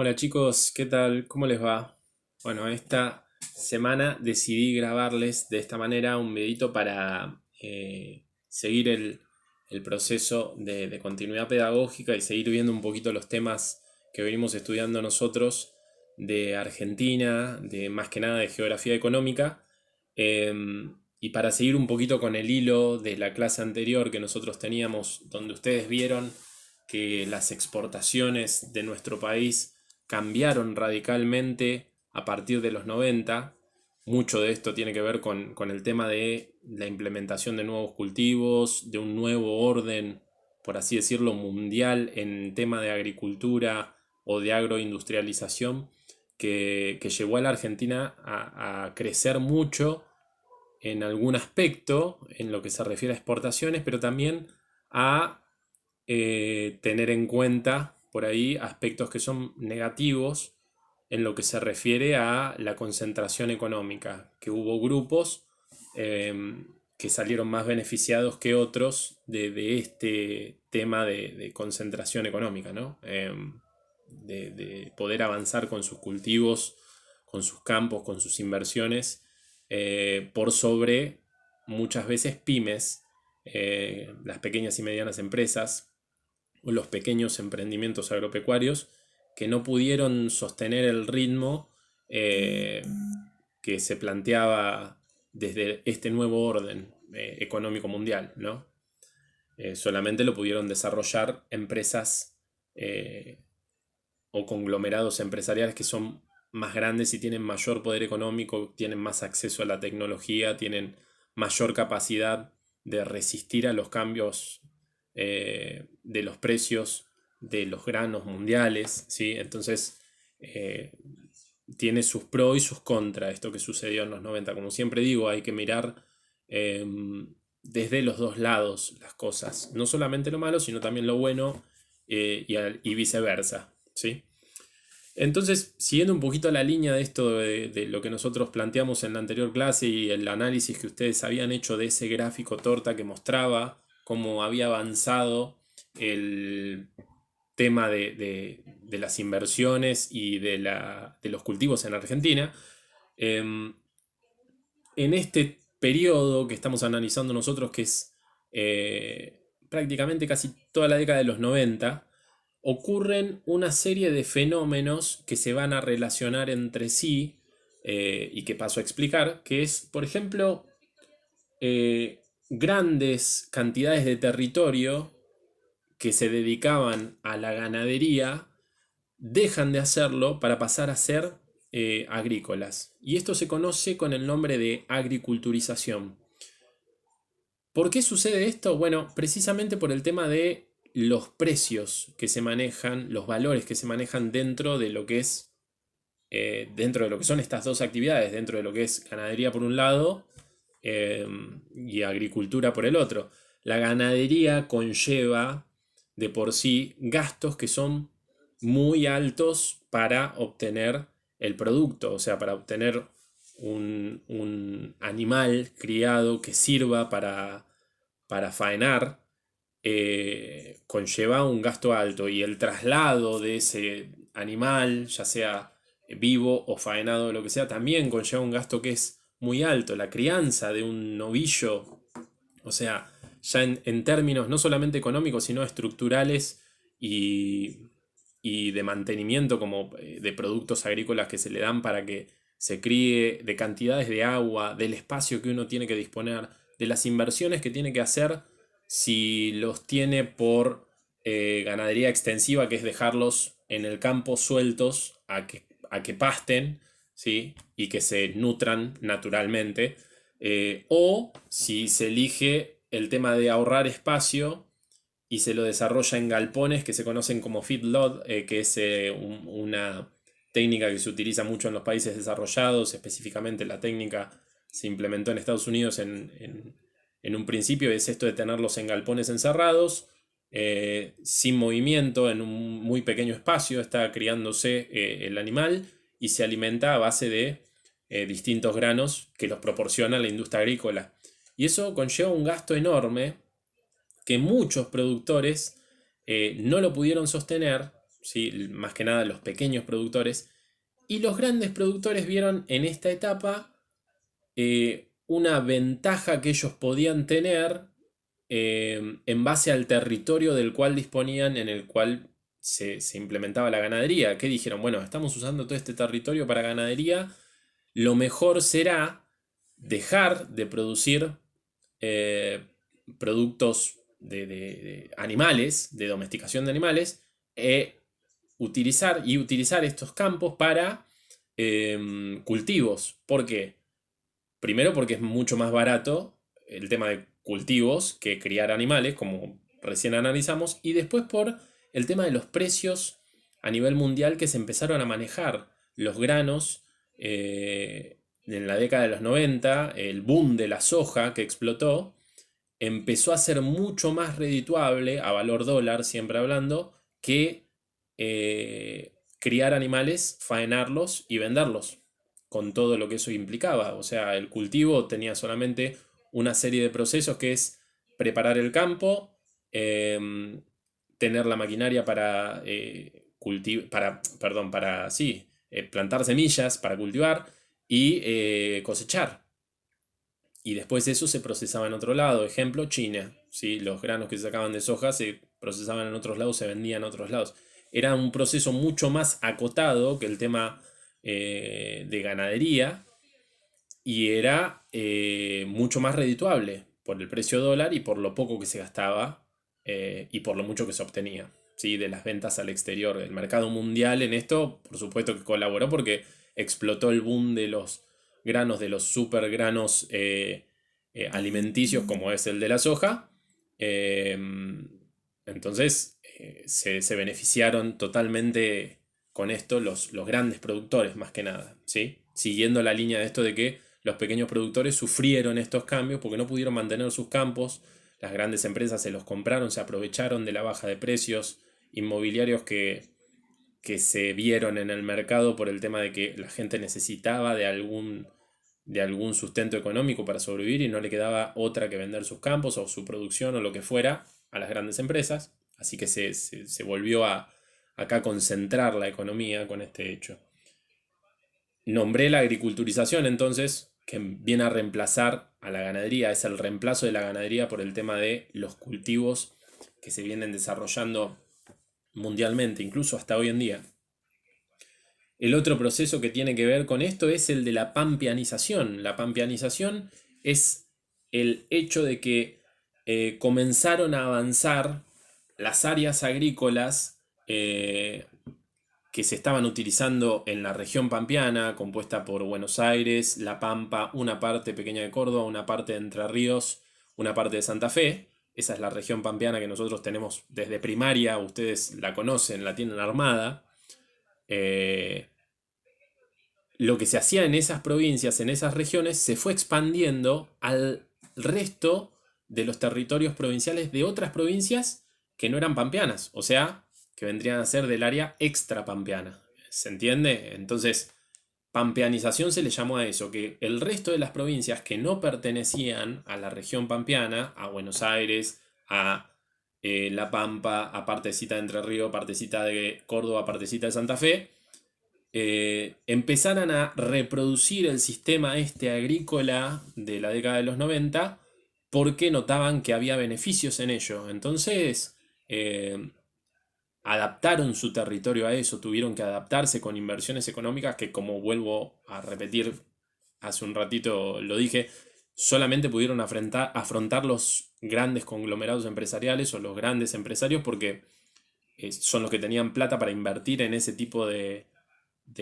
Hola chicos, ¿qué tal? ¿Cómo les va? Bueno, esta semana decidí grabarles de esta manera un videito para seguir el proceso de continuidad pedagógica y seguir viendo un poquito los temas que venimos estudiando nosotros de Argentina, de más que nada de geografía económica, eh, y para seguir un poquito con el hilo de la clase anterior que nosotros teníamos, donde ustedes vieron que las exportaciones de nuestro país cambiaron radicalmente a partir de los 90. Mucho de esto tiene que ver con el tema de la implementación de nuevos cultivos, de un nuevo orden, por así decirlo, mundial en tema de agricultura o de agroindustrialización, que llevó a la Argentina a crecer mucho en algún aspecto en lo que se refiere a exportaciones, pero también a tener en cuenta por ahí aspectos que son negativos en lo que se refiere a la concentración económica, que hubo grupos eh, que salieron más beneficiados que otros de este tema de concentración económica, ¿no? De poder avanzar con sus cultivos, con sus campos, con sus inversiones, por sobre muchas veces pymes, las pequeñas y medianas empresas, o los pequeños emprendimientos agropecuarios que no pudieron sostener el ritmo eh, que se planteaba desde este nuevo orden económico mundial, ¿no? Solamente lo pudieron desarrollar empresas eh, o conglomerados empresariales que son más grandes y tienen mayor poder económico, tienen más acceso a la tecnología, tienen mayor capacidad de resistir a los cambios de los precios de los granos mundiales, ¿sí? Entonces, eh, tiene sus pros y sus contras esto que sucedió en los 90. Como siempre digo, hay que mirar eh, desde los dos lados las cosas. No solamente lo malo, sino también lo bueno, y viceversa, ¿sí? Entonces, siguiendo un poquito la línea de esto de lo que nosotros planteamos en la anterior clase y el análisis que ustedes habían hecho de ese gráfico torta que mostraba cómo había avanzado el tema de las inversiones y de los cultivos en Argentina, em, en este periodo que estamos analizando nosotros, que es prácticamente casi toda la década de los 90, ocurren una serie de fenómenos que se van a relacionar entre sí, y que paso a explicar, que es, por ejemplo, grandes cantidades de territorio que se dedicaban a la ganadería dejan de hacerlo para pasar a ser agrícolas. Y esto se conoce con el nombre de agriculturización. ¿Por qué sucede esto? Bueno, precisamente por el tema de los precios que se manejan, los valores que se manejan dentro de lo que es, dentro de lo que son estas dos actividades, dentro de lo que es ganadería por un lado, eh, y agricultura por el otro. La ganadería conlleva de por sí gastos que son muy altos para obtener el producto, o sea, para obtener un animal criado que sirva para faenar, conlleva un gasto alto y el traslado de ese animal, ya sea vivo o faenado o lo que sea, también conlleva un gasto que es muy alto. La crianza de un novillo, o sea, ya en términos no solamente económicos, sino estructurales y, y de mantenimiento como de productos agrícolas que se le dan para que se críe, de cantidades de agua, del espacio que uno tiene que disponer, de las inversiones que tiene que hacer si los tiene por ganadería extensiva, que es dejarlos en el campo sueltos a que pasten, ¿sí? Y que se nutran naturalmente. O si se elige el tema de ahorrar espacio y se lo desarrolla en galpones que se conocen como feedlot, que es una técnica que se utiliza mucho en los países desarrollados. Específicamente la técnica se implementó en Estados Unidos en un principio, es esto de tenerlos en galpones encerrados, sin movimiento, en un muy pequeño espacio, está criándose el animal y se alimenta a base de distintos granos que los proporciona la industria agrícola. Y eso conlleva un gasto enorme que muchos productores no lo pudieron sostener, ¿sí? Más que nada los pequeños productores. Y los grandes productores vieron en esta etapa una ventaja que ellos podían tener en base al territorio del cual disponían, en el cual se implementaba la ganadería. Que dijeron, bueno, estamos usando todo este territorio para ganadería, lo mejor será dejar de producir productos de animales, de domesticación de animales, utilizar estos campos para cultivos. ¿Por qué? Primero porque es mucho más barato el tema de cultivos que criar animales, como recién analizamos, y después por el tema de los precios a nivel mundial que se empezaron a manejar. Los granos, en la década de los 90, el boom de la soja que explotó, empezó a ser mucho más redituable, a valor dólar, siempre hablando, que criar animales, faenarlos y venderlos, con todo lo que eso implicaba. O sea, el cultivo tenía solamente una serie de procesos que es preparar el campo, tener la maquinaria para plantar semillas, para cultivar y cosechar. Y después eso se procesaba en otro lado. Ejemplo, China. ¿Sí? Los granos que se sacaban de soja se procesaban en otros lados, se vendían en otros lados. Era un proceso mucho más acotado que el tema de ganadería, y era mucho más redituable por el precio dólar y por lo poco que se gastaba y por lo mucho que se obtenía, ¿sí? De las ventas al exterior. El mercado mundial en esto, por supuesto que colaboró porque explotó el boom de los granos, de los super granos alimenticios como es el de la soja. Entonces se beneficiaron totalmente con esto los grandes productores, más que nada, ¿sí? Siguiendo la línea de esto de que los pequeños productores sufrieron estos cambios porque no pudieron mantener sus campos. Las grandes empresas se los compraron, se aprovecharon de la baja de precios inmobiliarios que se vieron en el mercado por el tema de que la gente necesitaba de algún sustento económico para sobrevivir y no le quedaba otra que vender sus campos o su producción o lo que fuera a las grandes empresas. Así que se volvió a acá concentrar la economía con este hecho. Nombré la agriculturización entonces, que viene a reemplazar a la ganadería. Es el reemplazo de la ganadería por el tema de los cultivos que se vienen desarrollando mundialmente, incluso hasta hoy en día. El otro proceso que tiene que ver con esto es el de la pampeanización. La pampeanización es el hecho de que comenzaron a avanzar las áreas agrícolas que se estaban utilizando en la región pampeana, compuesta por Buenos Aires, La Pampa, una parte pequeña de Córdoba, una parte de Entre Ríos, una parte de Santa Fe. Esa es la región pampeana que nosotros tenemos desde primaria, ustedes la conocen, la tienen armada. Lo que se hacía en esas provincias, en esas regiones, se fue expandiendo al resto de los territorios provinciales de otras provincias que no eran pampeanas, o sea, que vendrían a ser del área extrapampeana. ¿Se entiende? Entonces, pampeanización se le llamó a eso, que el resto de las provincias que no pertenecían a la región pampeana, a Buenos Aires, a La Pampa, a partecita de Entre Ríos, partecita de Córdoba, partecita de Santa Fe, empezaran a reproducir el sistema agrícola de la década de los 90 porque notaban que había beneficios en ello. Entonces adaptaron su territorio a eso, tuvieron que adaptarse con inversiones económicas que, como vuelvo a repetir, hace un ratito lo dije, solamente pudieron afrontar los grandes conglomerados empresariales o los grandes empresarios porque son los que tenían plata para invertir en ese tipo de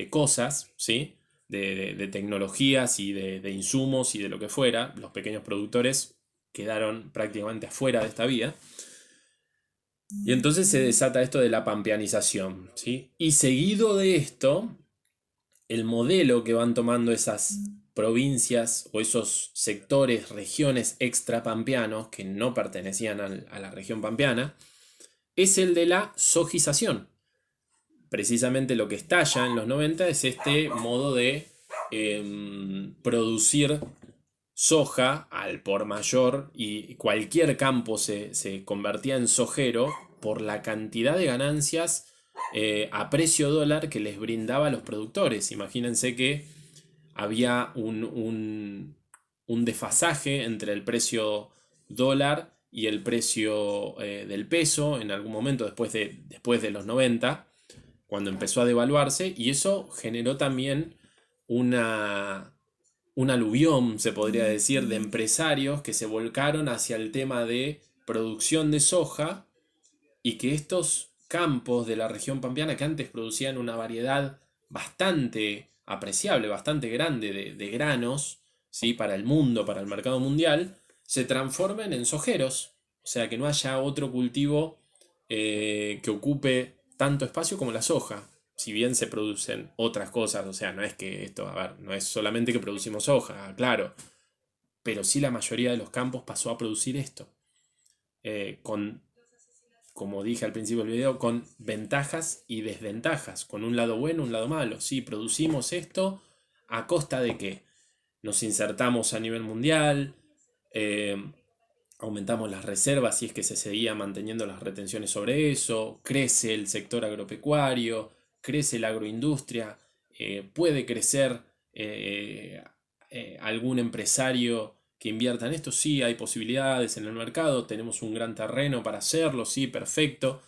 cosas, ¿sí? De tecnologías y de insumos y de lo que fuera. Los pequeños productores quedaron prácticamente afuera de esta vida. Y entonces se desata esto de la pampeanización, ¿sí? Y seguido de esto, el modelo que van tomando esas provincias o esos sectores, regiones extrapampeanos que no pertenecían a la región pampeana, es el de la sojización. Precisamente lo que estalla en los 90 es este modo de producir soja al por mayor, y cualquier campo se convertía en sojero por la cantidad de ganancias a precio dólar que les brindaba a los productores. Imagínense que había un desfasaje entre el precio dólar y el precio del peso en algún momento después de los 90, cuando empezó a devaluarse, y eso generó también una, un aluvión, se podría decir, de empresarios que se volcaron hacia el tema de producción de soja, y que estos campos de la región pampeana, que antes producían una variedad bastante apreciable, bastante grande de granos, ¿sí? Para el mundo, para el mercado mundial, se transformen en sojeros. O sea, que no haya otro cultivo que ocupe tanto espacio como la soja. Si bien se producen otras cosas, o sea, no es que esto, a ver, no es solamente que producimos soja, claro, pero sí la mayoría de los campos pasó a producir esto, con, como dije al principio del video, con ventajas y desventajas, con un lado bueno, un lado malo. Sí, producimos esto a costa de que nos insertamos a nivel mundial, eh, aumentamos las reservas si es que se seguía manteniendo las retenciones sobre eso, crece el sector agropecuario, crece la agroindustria, puede crecer algún empresario que invierta en esto, sí, hay posibilidades en el mercado, tenemos un gran terreno para hacerlo, sí, perfecto.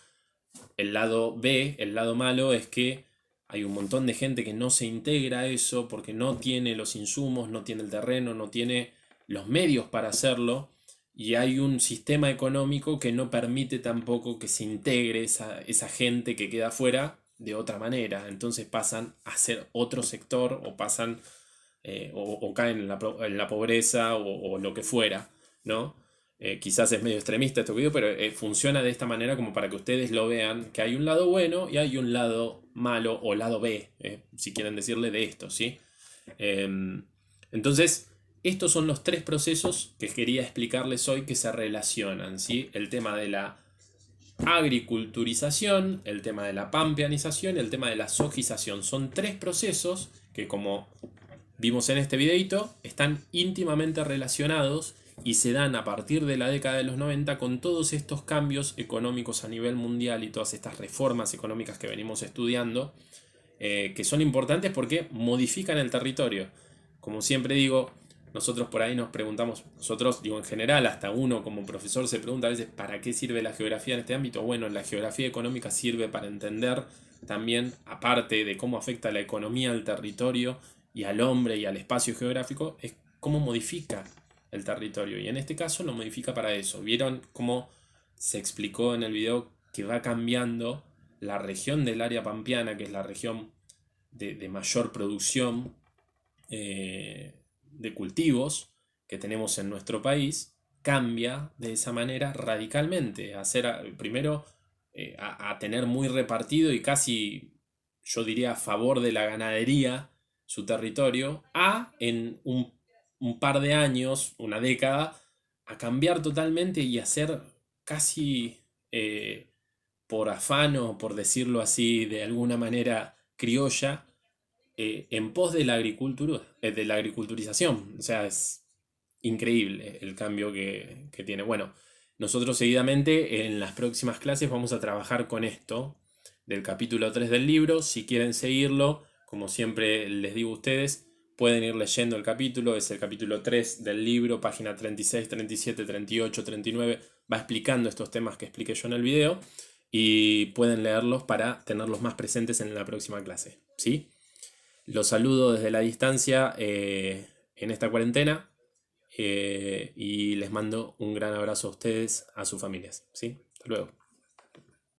El lado B, el lado malo, es que hay un montón de gente que no se integra a eso porque no tiene los insumos, no tiene el terreno, no tiene los medios para hacerlo, y hay un sistema económico que no permite tampoco que se integre esa gente que queda afuera de otra manera. Entonces pasan a ser otro sector, o pasan o caen en la pobreza, o lo que fuera, ¿no? Quizás es medio extremista esto que digo, pero funciona de esta manera como para que ustedes lo vean, que hay un lado bueno y hay un lado malo, o lado B, si quieren decirle, de esto, ¿sí? Entonces, estos son los tres procesos que quería explicarles hoy que se relacionan, ¿sí? El tema de la agriculturización, el tema de la pampeanización y el tema de la sojización. Son tres procesos que, como vimos en este videito, están íntimamente relacionados y se dan a partir de la década de los 90 con todos estos cambios económicos a nivel mundial y todas estas reformas económicas que venimos estudiando, que son importantes porque modifican el territorio. Como siempre digo, nosotros por ahí nos preguntamos, nosotros digo en general, hasta uno como profesor se pregunta a veces ¿para qué sirve la geografía en este ámbito? Bueno, la geografía económica sirve para entender también, aparte de cómo afecta la economía al territorio y al hombre y al espacio geográfico, es cómo modifica el territorio. Y en este caso lo modifica para eso. ¿Vieron cómo se explicó en el video que va cambiando la región del área pampeana, que es la región de mayor producción de cultivos que tenemos en nuestro país, cambia de esa manera radicalmente? Primero, a tener muy repartido y casi, yo diría, a favor de la ganadería su territorio, a en un par de años, una década, a cambiar totalmente y a ser casi por afano, por decirlo así, de alguna manera criolla, en pos de la agricultura, de la agriculturización. O sea, es increíble el cambio que tiene. Bueno, nosotros seguidamente en las próximas clases vamos a trabajar con esto del capítulo 3 del libro. Si quieren seguirlo, como siempre les digo a ustedes, pueden ir leyendo el capítulo. Es el capítulo 3 del libro, página 36, 37, 38, 39. Va explicando estos temas que expliqué yo en el video, y pueden leerlos para tenerlos más presentes en la próxima clase, ¿sí? Los saludo desde la distancia en esta cuarentena, y les mando un gran abrazo a ustedes, a sus familias, ¿sí? Hasta luego.